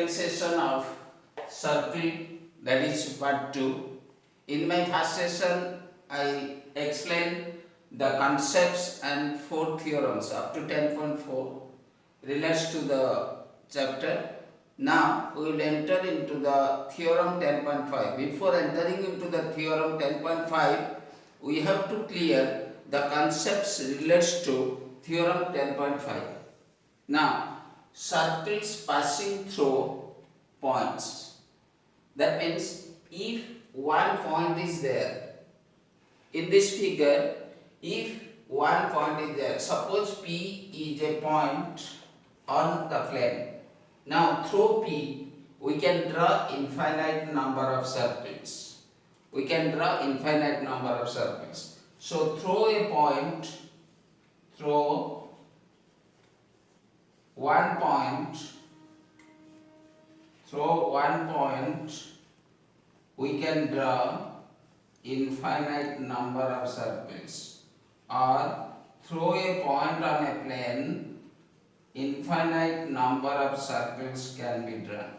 second session of circle, that is part 2. In my first session, I explained the concepts and 4 theorems up to 10.4 relates to the chapter. Now we will enter into the Theorem 10.5. Before entering into the Theorem 10.5, we have to clear the concepts relates to Theorem 10.5. Now, circles passing through points. That means if one point is there, in this figure, if one point is there, suppose P is a point on the plane. Now through P, we can draw infinite number of circles. We can draw infinite number of circles. So through a point, through one point, we can draw infinite number of circles, or through a point on a plane, infinite number of circles can be drawn.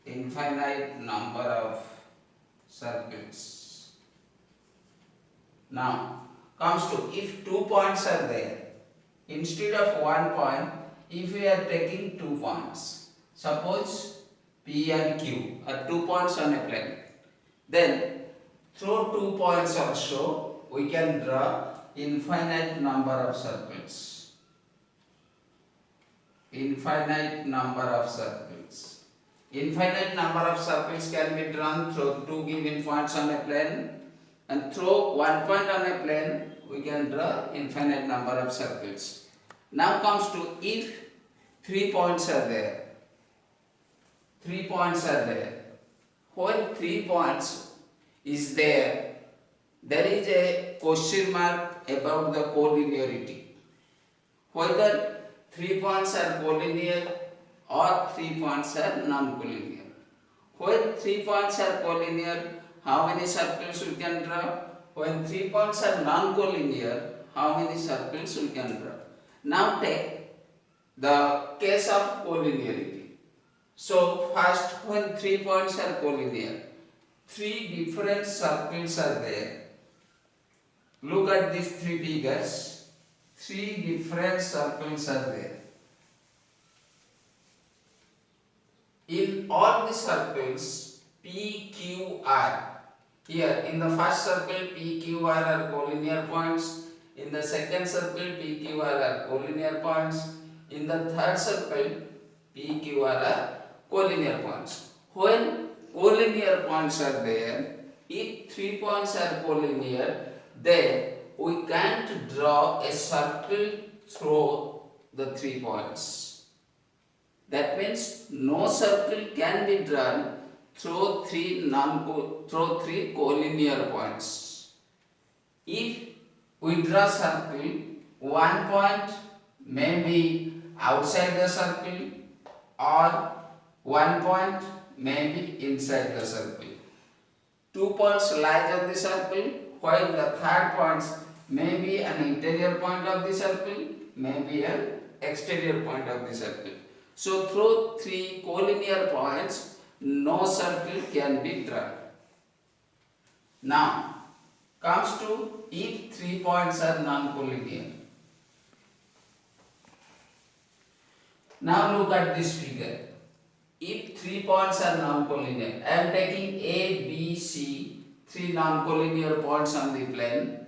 Infinite number of circles. Now comes to, if 2 points are there, instead of 1 point, if we are taking 2 points, suppose P and Q are 2 points on a plane, then through 2 points also we can draw infinite number of circles. Infinite number of circles. Infinite number of circles can be drawn through 2 given points on a plane, and through 1 point on a plane we can draw infinite number of circles. Now comes to, if 3 points are there. 3 points are there. When 3 points is there, there is a question mark about the collinearity. Whether 3 points are collinear or 3 points are non-collinear. When 3 points are collinear, how many circles we can draw? When 3 points are non-collinear, how many circles we can draw? Now take the case of collinearity. So first, when 3 points are collinear, 3 different circles are there. Look at these 3 figures. 3 different circles are there. In all the circles, P, Q, R. Here in the first circle, P, Q, R are collinear points. In the second circle, P, Q, R are collinear points. In the third circle, P, Q, R are collinear points. When collinear points are there, if 3 points are collinear, then we can't draw a circle through the 3 points. That means no circle can be drawn through 3 collinear points. If we draw circle, 1 point may be outside the circle or 1 point may be inside the circle. 2 points lies on the circle, while the third points may be an interior point of the circle, may be an exterior point of the circle. So through 3 collinear points, no circle can be drawn. Now comes to, if 3 points are non-collinear. Now look at this figure. If 3 points are non-collinear, I am taking A, B, C, 3 non-collinear points on the plane.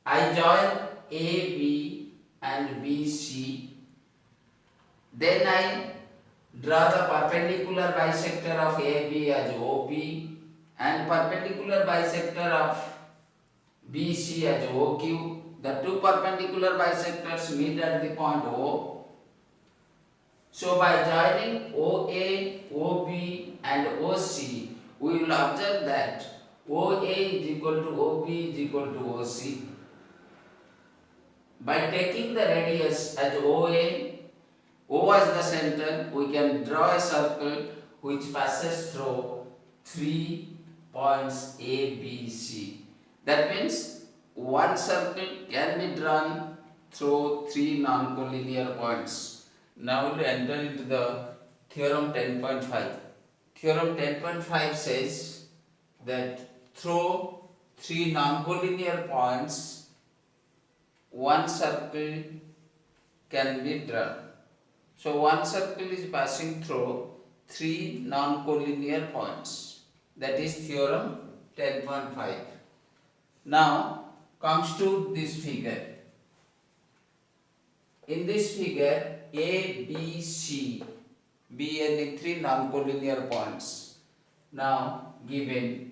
I join A, B and B, C. Then I draw the perpendicular bisector of AB as OP and perpendicular bisector of BC as OQ. The 2 perpendicular bisectors meet at the point O. So by joining OA, OB and OC, we will observe that OA is equal to OB is equal to OC. By taking the radius as OA, O as the center, we can draw a circle which passes through 3 points A, B, C. That means one circle can be drawn through 3 non-collinear points. Now we will enter into the Theorem 10.5. Theorem 10.5 says that through three non-collinear points, one circle can be drawn. So one circle is passing through three non-collinear points. That is Theorem 10.5. Now comes to this figure. In this figure, A, B, C, B and three non-collinear points. Now given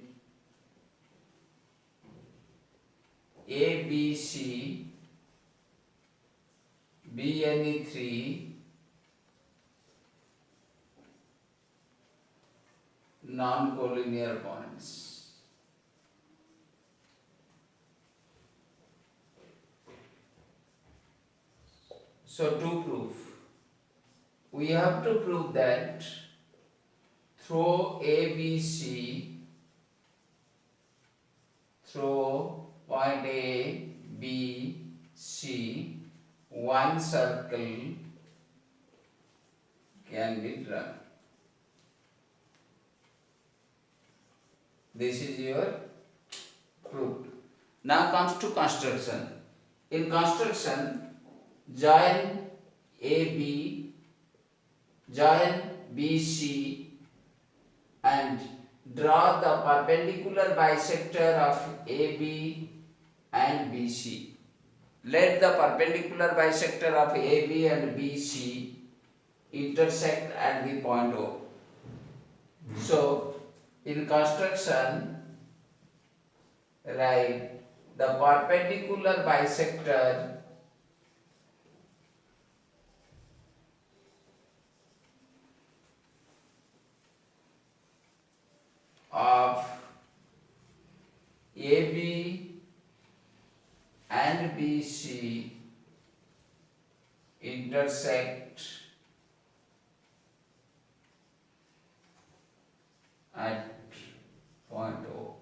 A, B, C, B and three non-collinear points. So to prove, we have to prove that through ABC, through point A, B, C, one circle can be drawn. This is your proof. Now comes to construction. In construction, join AB, join BC and draw the perpendicular bisector of AB and BC. Let the perpendicular bisector of AB and BC intersect at the point O. So, in construction, write the perpendicular bisector of AB and BC intersect at point O.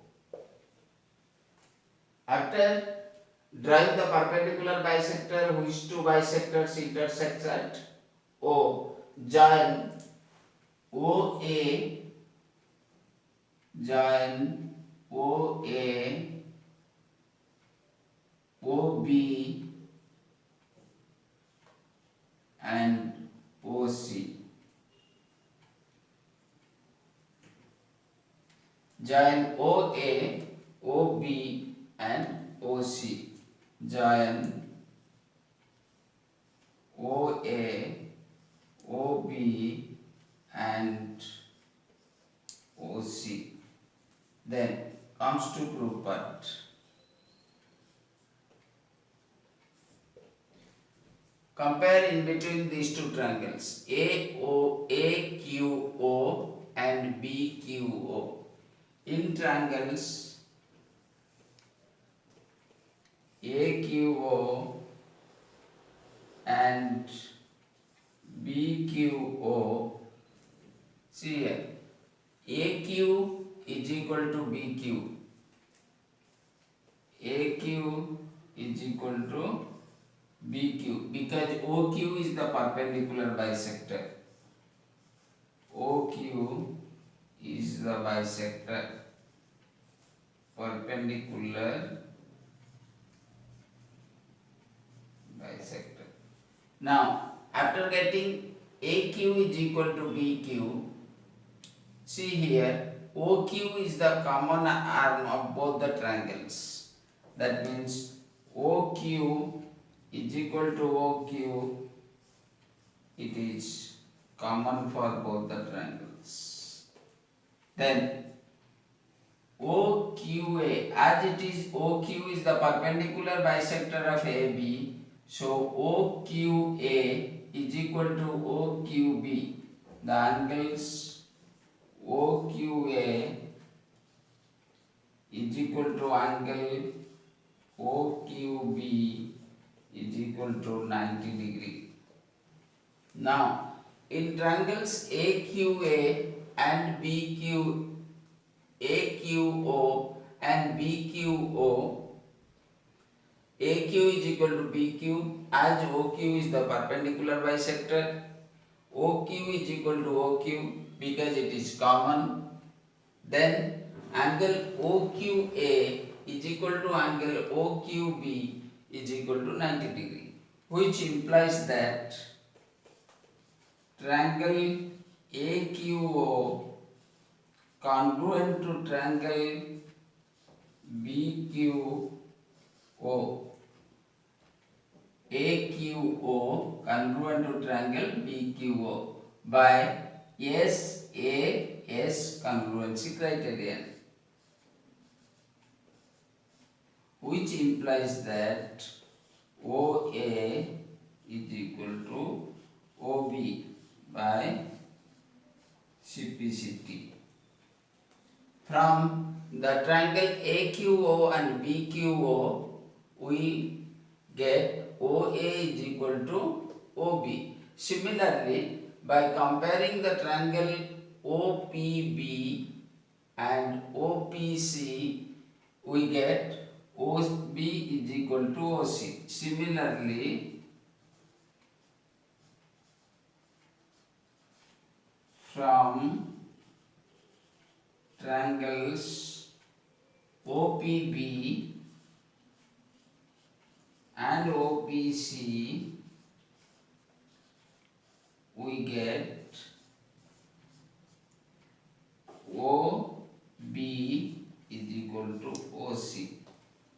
After drawing the perpendicular bisector, which two bisectors intersect at O, join OA, join OA, OB and OC. Join OA, OB and OC. Join OA, OB and OC. Then comes to proof part. Compare in between these two triangles AQO and BQO. In triangles AQO and BQO, see here, AQ is equal to BQ, AQ is equal to BQ because OQ is the perpendicular bisector. OQ is the bisector, perpendicular bisector. Now, after getting AQ is equal to BQ, see here, OQ is the common arm of both the triangles. That means OQ is equal to OQ, it is common for both the triangles. Then OQA, as it is OQ is the perpendicular bisector of AB, so OQA is equal to OQB. The angles OQA is equal to angle OQB is equal to 90 degree. Now, in triangles AQA and BQ, AQO and BQO, AQ is equal to BQ as OQ is the perpendicular bisector, OQ is equal to OQ because it is common. Then angle OQA is equal to angle OQB is equal to 90 degree, which implies that triangle AQO congruent to triangle BQO, AQO congruent to triangle BQO by SAS congruency criterion, which implies that OA is equal to OB by CPCT. From the triangle AQO and BQO, we get OA is equal to OB. Similarly, by comparing the triangle OPB and OPC, we get OB is equal to OC. Similarly, from triangles OPB and OPC, we get OB is equal to OC.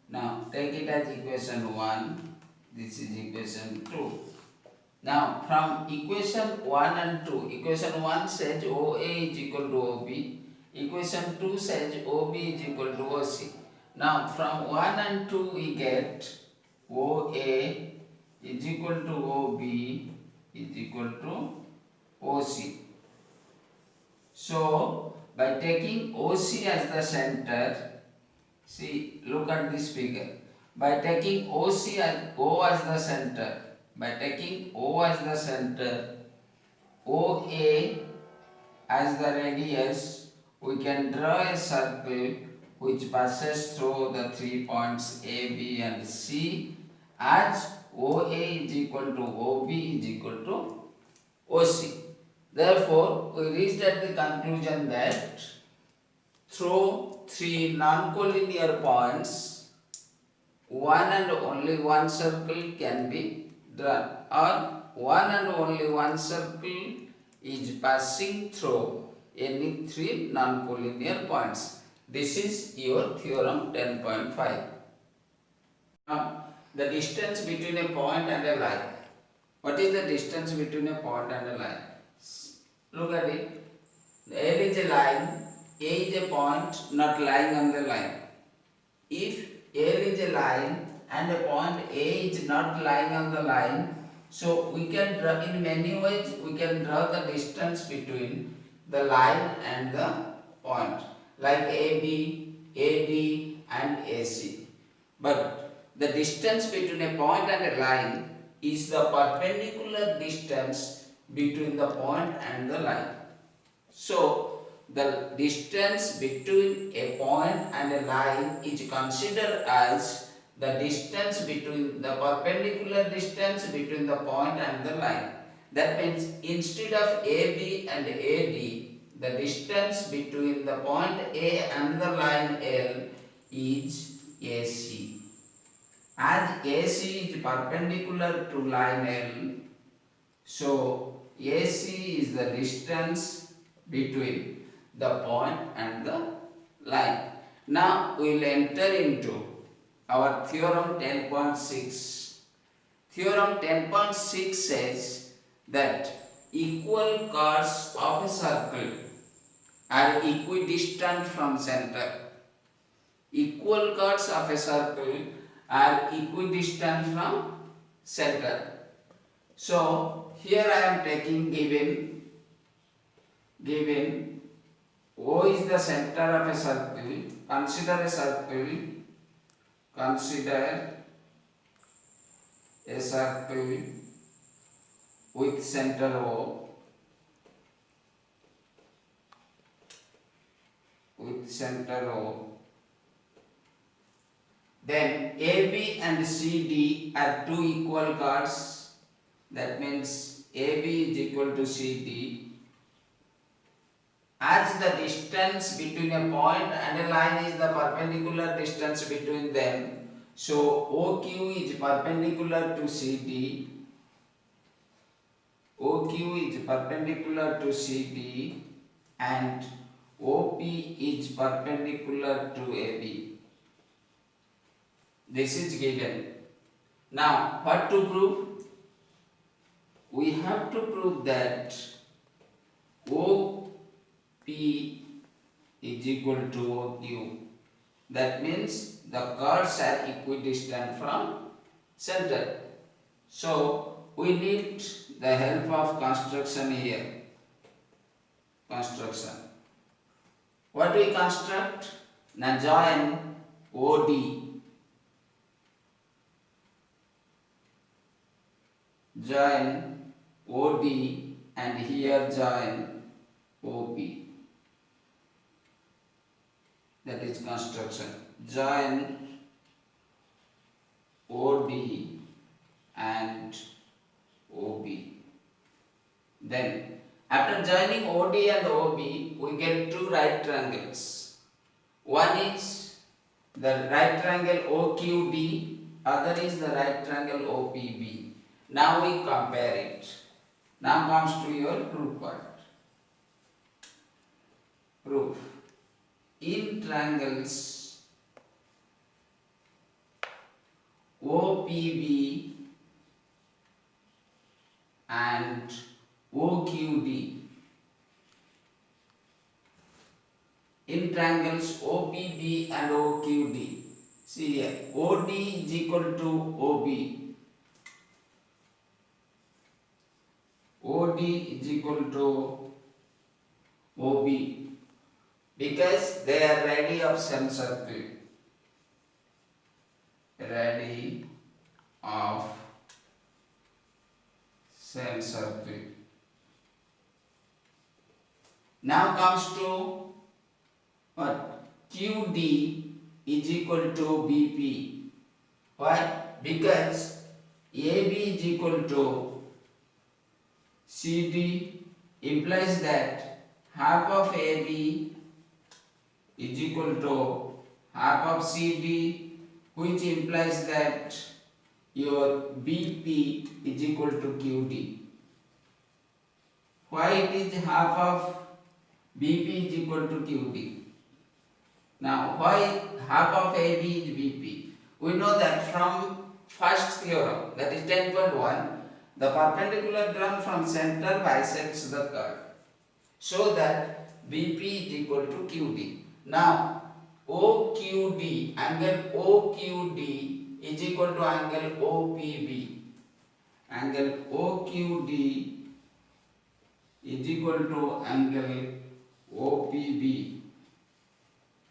Now take it as equation 1, this is equation 2. Now from equation 1 and 2, equation 1 says OA is equal to OB, equation 2 says OB is equal to OC. Now from 1 and 2 we get OA is equal to OB is equal to OC. So by taking OC as the center, see, look at this figure. By taking OC as O as the center, by taking O as the center, OA as the radius, we can draw a circle which passes through the 3 points A, B and C, as OA is equal to OB is equal to OC. Therefore, we reached at the conclusion that through 3 non-collinear points, one and only one circle can be drawn, or one and only one circle is passing through any 3 non-collinear points. This is your Theorem 10.5. Now, the distance between a point and a line. What is the distance between a point and a line? Look at it. L is a line, A is a point not lying on the line. If L is a line and a point A is not lying on the line, so we can draw in many ways. We can draw the distance between the line and the point, like AB, AD and AC. But the distance between a point and a line is the perpendicular distance between the point and the line. So the distance between a point and a line is considered as the distance between the perpendicular distance between the point and the line. That means instead of AB and AD, the distance between the point A and the line L is AC. As AC is perpendicular to line L, so AC is the distance between the point and the line. Now we will enter into our Theorem 10.6. Theorem 10.6 says that equal chords of a circle are equidistant from center. Equal chords of a circle are equidistant from center. So here I am taking given O is the center of a circle. Consider a circle. Consider a circle with center O. With center O. Then AB and CD are two equal chords. That means AB is equal to CD, as the distance between a point and a line is the perpendicular distance between them, so OQ is perpendicular to CD, OQ is perpendicular to CD and OP is perpendicular to AB. This is given. Now, what to prove? We have to prove that OP is equal to OQ. That means the chords are equidistant from center. So, we need the help of construction here. Construction. What do we construct? Now join OD. Join OD and here join OP. That is construction. Join OD and OB. Then after joining OD and OB, we get two right triangles. One is the right triangle OQD, other is the right triangle OPB. Now we compare it. Now comes to your proof part. Proof. In triangles OPB and OQD, in triangles OPB and OQD, see here, OD is equal to OB, OD is equal to OB, because they are radii of same circle, radii of same circle. Now comes to what? QD is equal to BP. Why? Because AB is equal to CD implies that half of AB is equal to half of CD, which implies that your BP is equal to QD. Why it is half of BP is equal to QD? Now, why half of AB is BP? We know that from first theorem, that is 10.1, the perpendicular drawn from center bisects the curve, so that BP is equal to QD. Now, OQD, angle OQD is equal to angle OPB. Angle OQD is equal to angle OPB,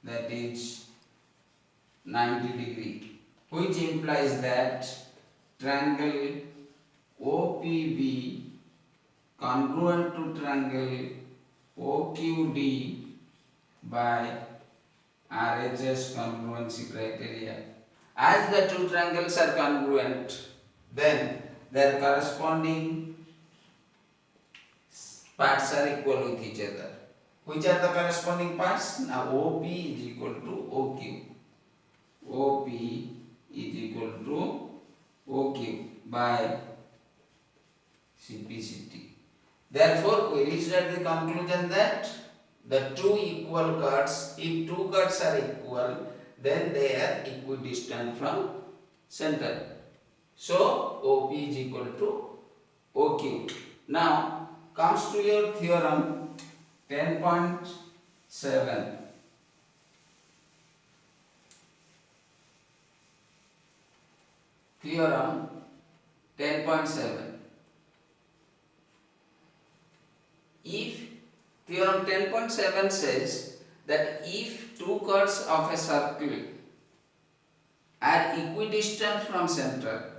that is 90 degree, which implies that triangle OPB congruent to triangle OQD by RHS congruency criteria. As the two triangles are congruent, then their corresponding parts are equal with each other. Which are the corresponding parts? Now OP is equal to OQ. OP is equal to OQ by CPCT. Therefore, we reached at the conclusion that the two equal chords, if two chords are equal, then they are equidistant from center. So, OP is equal to OQ. Now, comes to your theorem 10.7. Theorem 10.7. If Theorem 10.7 says that if two chords of a circle are equidistant from center,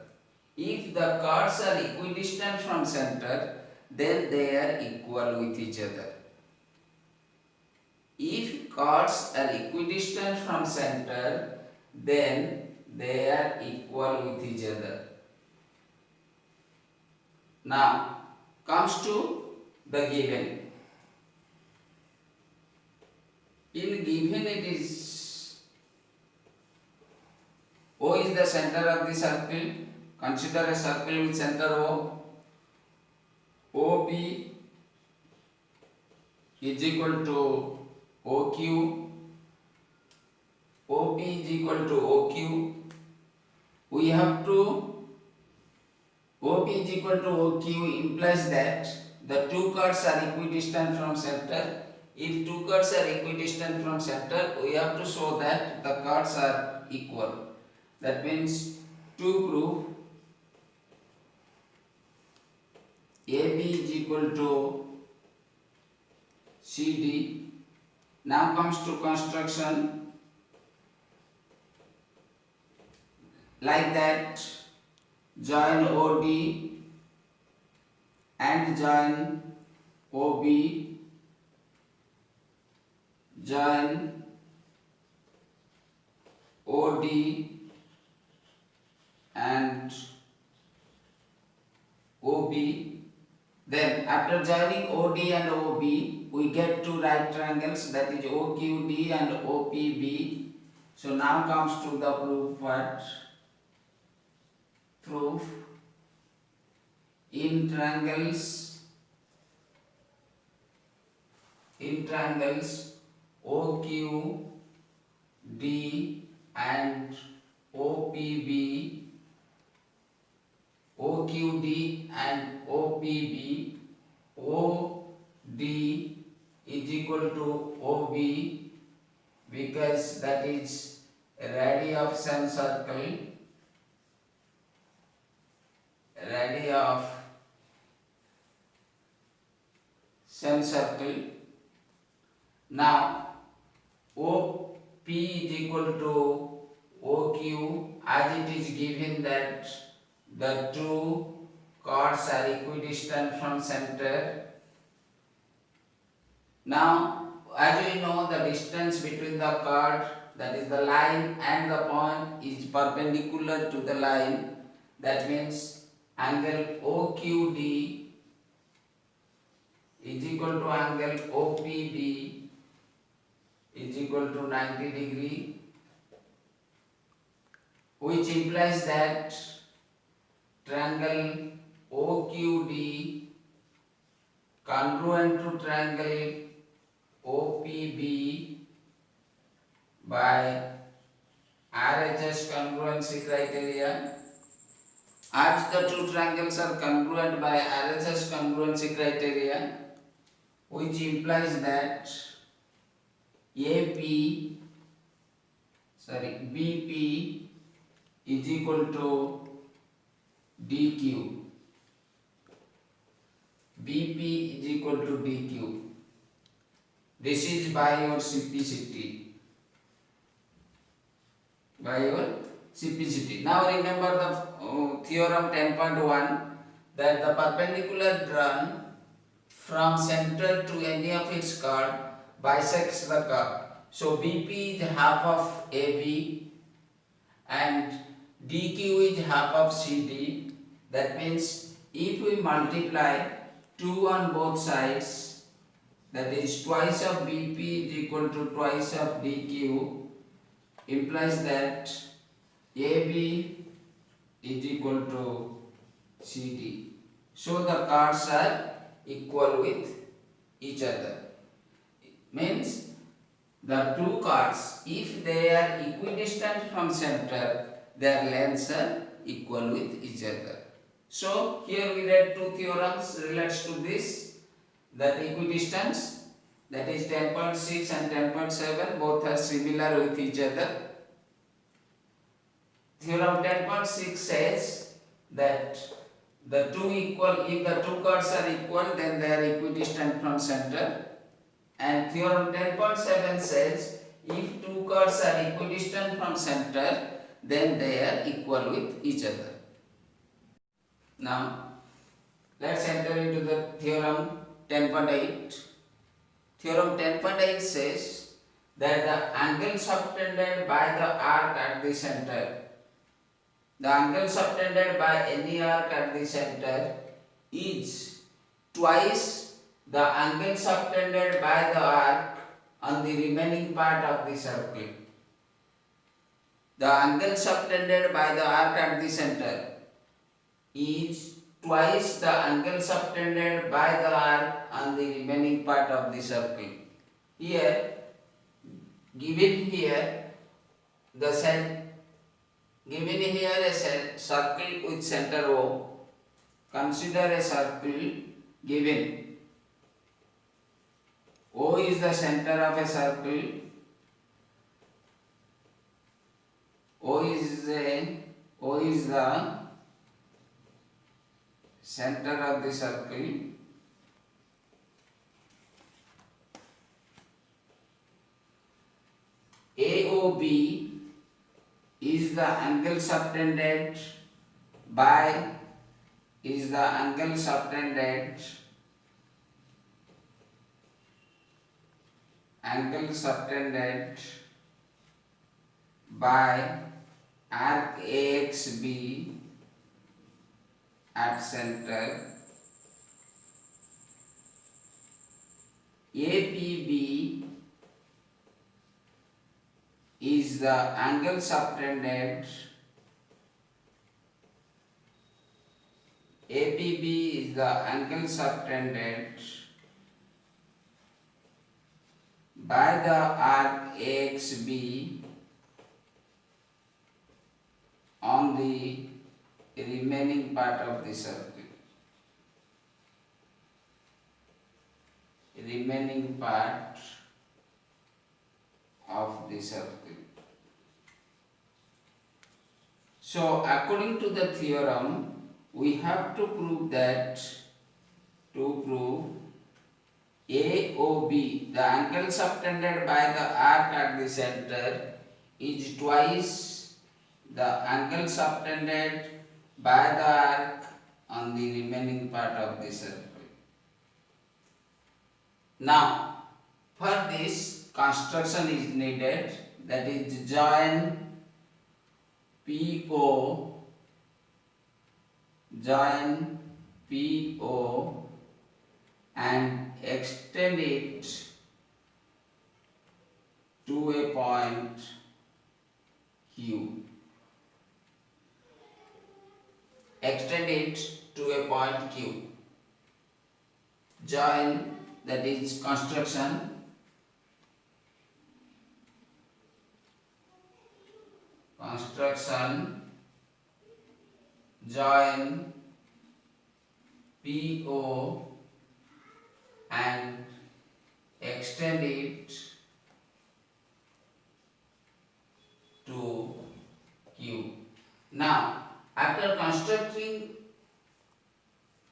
if the chords are equidistant from center, then they are equal with each other. If chords are equidistant from center, then they are equal with each other. Now, comes to the given. In given it is O is the center of the circle. Consider a circle with center O. OP is equal to OQ. OP is equal to OQ. We have to OP is equal to OQ implies that the two chords are equidistant from center. If two chords are equidistant from center, we have to show that the chords are equal. That means to prove AB is equal to CD. Now comes to construction. Like that, join OD and join OB, join OD and OB. Then after joining OD and OB, we get two right triangles, that is OQD and OPB. So now comes to the proof part. Proof in triangles OQD and OPB, OQD and OPB, OD is equal to OB because that is radii of semicircle. Radii of semicircle. Now OP is equal to OQ as it is given that the two chords are equidistant from center. Now as we know, the distance between the chord, that is the line, and the point is perpendicular to the line. That means angle OQD is equal to angle OPB is equal to 90 degree, which implies that triangle OQD congruent to triangle OPB by RHS congruency criteria. As the two triangles are congruent by RHS congruency criteria, which implies that BP is equal to DQ. BP is equal to DQ. This is by your simplicity. Now remember the theorem 10.1 that the perpendicular drawn from center to any of its chord bisects the curve. So BP is half of AB and DQ is half of CD. That means if we multiply 2 on both sides, that is twice of BP is equal to twice of DQ, implies that AB is equal to CD. So the chords are equal with each other. Means the two chords, if they are equidistant from center, their lengths are equal with each other. So here we read two theorems relates to this, that equidistance, that is 10.6 and 10.7, both are similar with each other. Theorem 10.6 says that the two equal, if the two chords are equal, then they are equidistant from center. And Theorem 10.7 says if two chords are equidistant from center, then they are equal with each other. Now let's enter into the Theorem 10.8. Theorem 10.8 says that the angle subtended by the arc at the center, the angle subtended by any arc at the center is twice the angle subtended by the arc on the remaining part of the circle. The angle subtended by the arc at the center is twice the angle subtended by the arc on the remaining part of the circle. Here, given here a circle with center O. Consider a circle given. O is the center of a circle. O is the center of the circle. AOB is the angle subtended by arc AXB at center. APB is the angle subtended by the arc AXB on the remaining part of the circle. So, according to the theorem, we have to prove that AOB, the angle subtended by the arc at the center, is twice the angle subtended by the arc on the remaining part of the circle. Now, for this, construction is needed, that is join PO and extend it to a point Q. Join, that is construction. Join PO and extend it to Q. Now, after constructing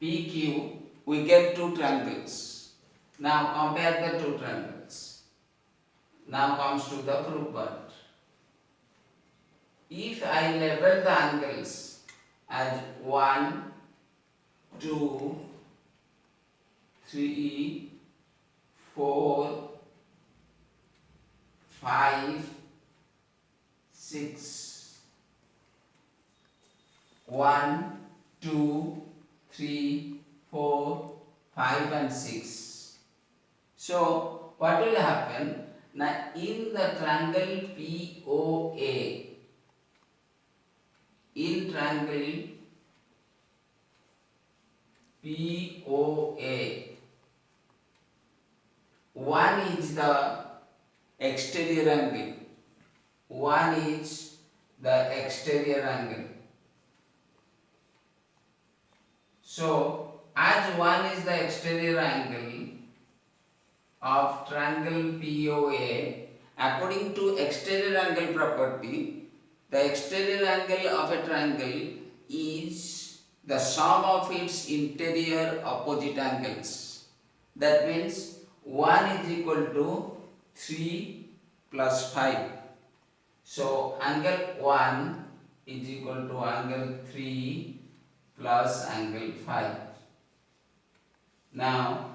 PQ, we get two triangles. Now compare the two triangles. Now comes to the proof part. If I label the angles as 1, 2, 3, 4, 5, 6. 1, 2, 3, 4, 5 and 6. So what will happen? Now in the triangle POA, one is the exterior angle. So, as one is the exterior angle of triangle POA, according to exterior angle property, the exterior angle of a triangle is the sum of its interior opposite angles. That means 1 is equal to 3 plus 5. So, angle 1 is equal to angle 3 plus angle 5. Now,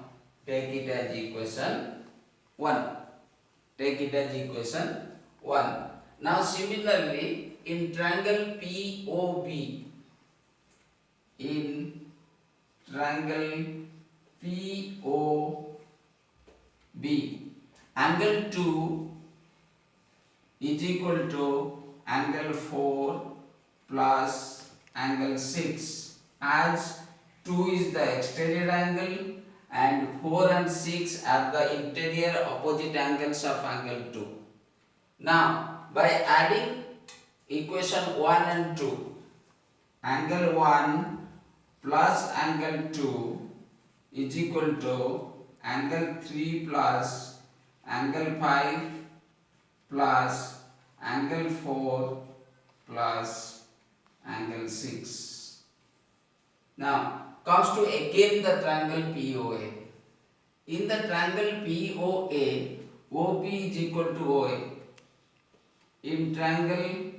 take it as equation 1. Now, similarly, in triangle POB, POB. Angle 2 is equal to angle 4 plus angle 6, as 2 is the exterior angle and 4 and 6 are the interior opposite angles of angle 2. Now, by adding equation 1 and 2, angle 1 plus angle 2 is equal to angle 3 plus angle 5 plus angle 4 plus angle 6. Now, comes to again the triangle POA. In the triangle POA, OP is equal to OA. In triangle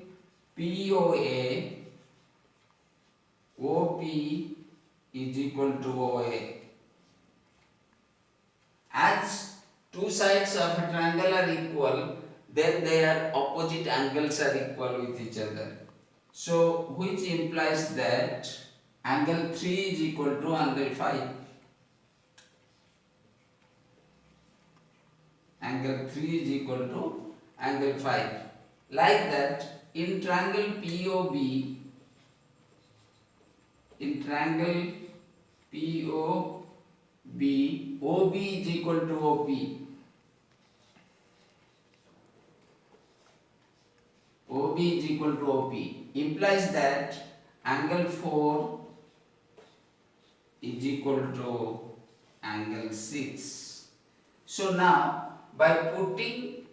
POA, OP is equal to OA. As two sides of a triangle are equal, then their opposite angles are equal with each other. So, which implies that angle 3 is equal to angle 5. Angle 3 is equal to angle 5. Like that, in triangle POB, OB is equal to OP. OB is equal to OP implies that angle 4 is equal to angle 6. So now, by putting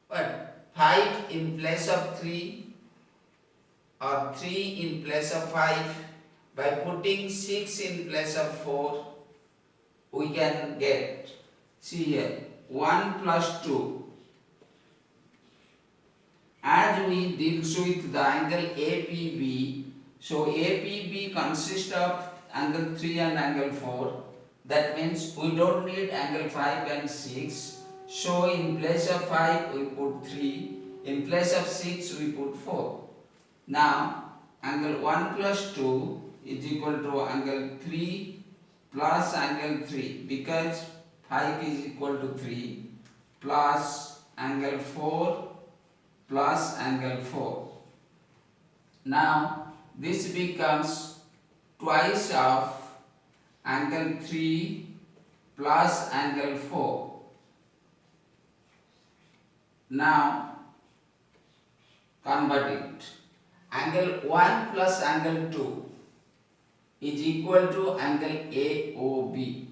5 in place of 3 or 3 in place of 5, by putting 6 in place of 4, we can get, see here, 1 plus 2. As we deals with the angle APB, so APB consists of angle 3 and angle 4. That means we don't need angle 5 and 6. So in place of 5 we put 3, in place of 6 we put 4. Now angle 1 plus 2 is equal to angle 3 plus angle 3, because 5 is equal to 3, plus angle 4 plus angle 4. Now this becomes twice of angle 3 plus angle 4. Now convert it. Angle 1 plus angle 2 is equal to angle AOB.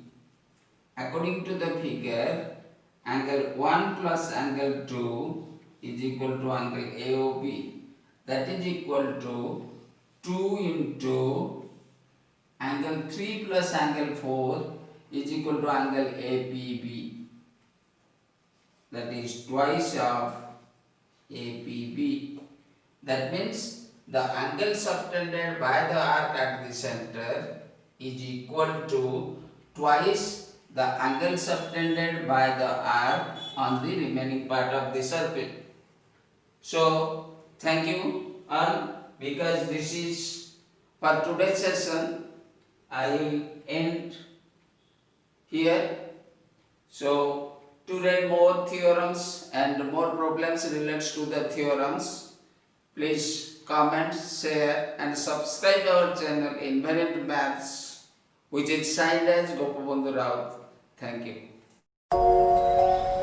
According to the figure, angle 1 plus angle 2 is equal to angle AOB. That is equal to 2 into angle 3 plus angle 4 is equal to angle APB. That is twice of APB. That means the angle subtended by the arc at the center is equal to twice the angle subtended by the arc on the remaining part of the circle. So, thank you all, because this is for today's session. I will end here. So, to read more theorems and more problems related to the theorems, please comment, share and subscribe our channel Invarient Maths, which is signed as Gopabandhu Raut. Thank you.